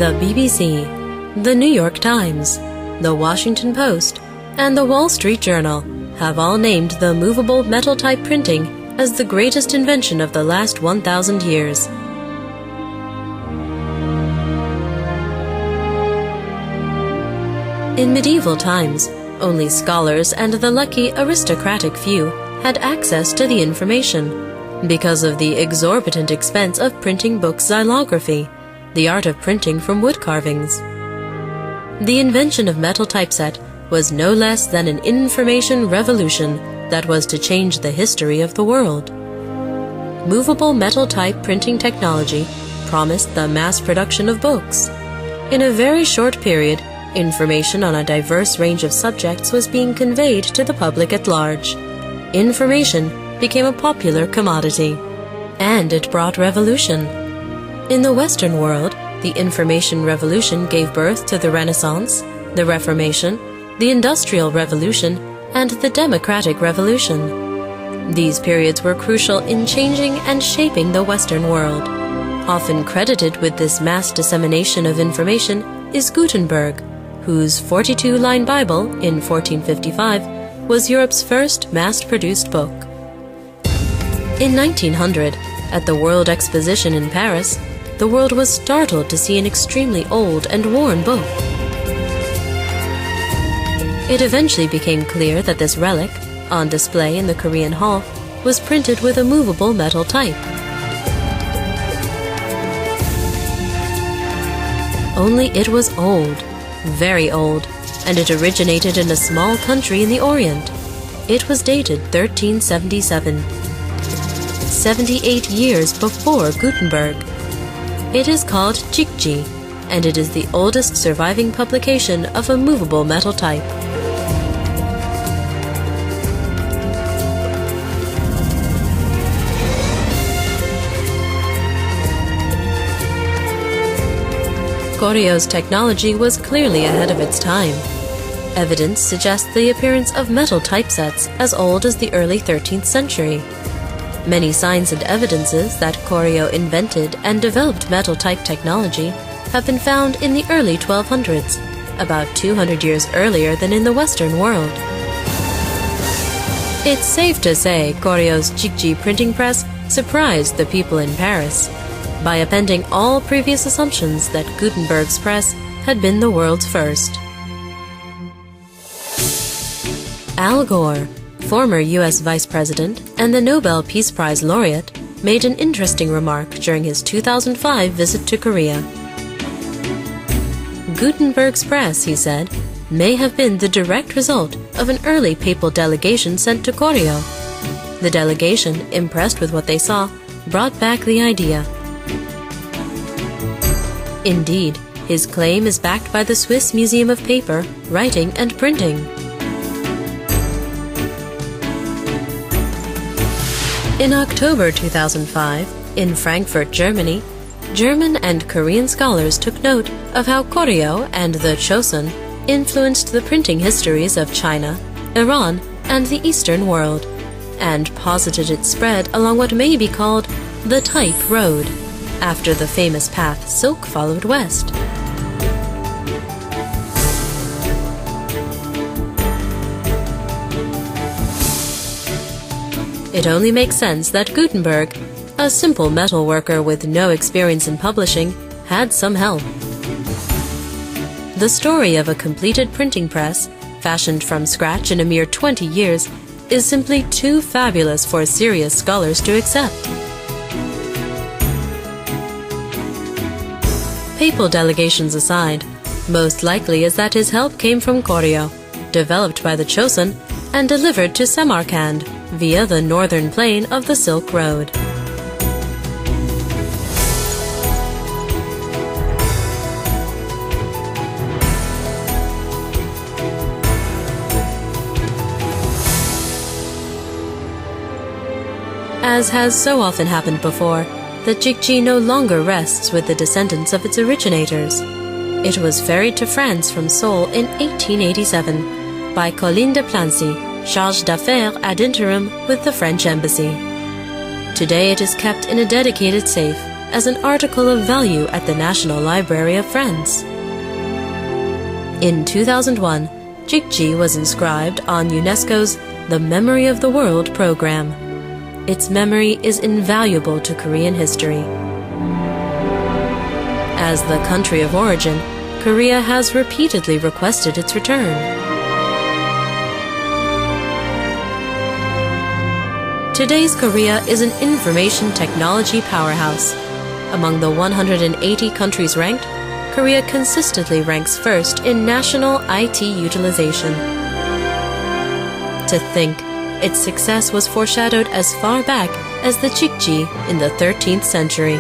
the BBC, the New York Times, the Washington Post, and the Wall Street Journal have all named the movable metal type printing as the greatest invention of the last 1,000 years. In medieval times, only scholars and the lucky aristocratic few had access to the information because of the exorbitant expense of printing book xylography, the art of printing from wood carvings. The invention of metal typeset was no less than an information revolution that was to change the history of the world. Movable metal type printing technology promised the mass production of books. In a very short period, information on a diverse range of subjects was being conveyed to the public at large. Information became a popular commodity, and it brought revolution. In the Western world, the information revolution gave birth to the Renaissance, the Reformation, the Industrial Revolution, and the Democratic Revolution. These periods were crucial in changing and shaping the Western world. Often credited with this mass dissemination of information is Gutenberg, whose 42-line Bible in 1455 was Europe's first mass-produced book. In 1900, at the World Exposition in Paris, the world was startled to see an extremely old and worn book. It eventually became clear that this relic, on display in the Korean Hall, was printed with a movable metal type. Only it was old, very old, and it originated in a small country in the Orient. It was dated 1377, 78 years before Gutenberg. It is called Jikji, and it is the oldest surviving publication of a movable metal type. Koryo's technology was clearly ahead of its time. Evidence suggests the appearance of metal typesets as old as the early 13th century. Many signs and evidences that Koryo invented and developed metal type technology have been found in the early 1200s, about 200 years earlier than in the Western world. It's safe to say Koryo's Jikji printing press surprised the people in Paris by appending all previous assumptions that Gutenberg's press had been the world's first. Al Gore, former U.S. Vice President and the Nobel Peace Prize laureate, made an interesting remark during his 2005 visit to Korea. Gutenberg's press, he said, may have been the direct result of an early papal delegation sent to Koryo. The delegation, impressed with what they saw, brought back the idea. Indeed, his claim is backed by the Swiss Museum of Paper, Writing and Printing. In October 2005, in Frankfurt, Germany, German and Korean scholars took note of how Koryo and the Chosun influenced the printing histories of China, Iran, and the Eastern world, and posited its spread along what may be called the Type Road, after the famous path silk followed west. It only makes sense that Gutenberg, a simple metal worker with no experience in publishing, had some help. The story of a completed printing press, fashioned from scratch in a mere 20 years, is simply too fabulous for serious scholars to accept. Papal delegations aside, most likely is that his help came from Koryo, developed by the Chosun and delivered to Samarkand via the northern plain of the Silk Road. As has so often happened before, the Jikji no longer rests with the descendants of its originators. It was ferried to France from Seoul in 1887 by Colline de Plancy, chargé d'affaires ad interim with the French embassy. Today it is kept in a dedicated safe as an article of value at the National Library of France. In 2001, Jikji was inscribed on UNESCO's The Memory of the World program. Its memory is invaluable to Korean history. As the country of origin, Korea has repeatedly requested its return. Today's Korea is an information technology powerhouse. Among the 180 countries ranked, Korea consistently ranks first in national IT utilization. To think, its success was foreshadowed as far back as the Jikji in the 13th century.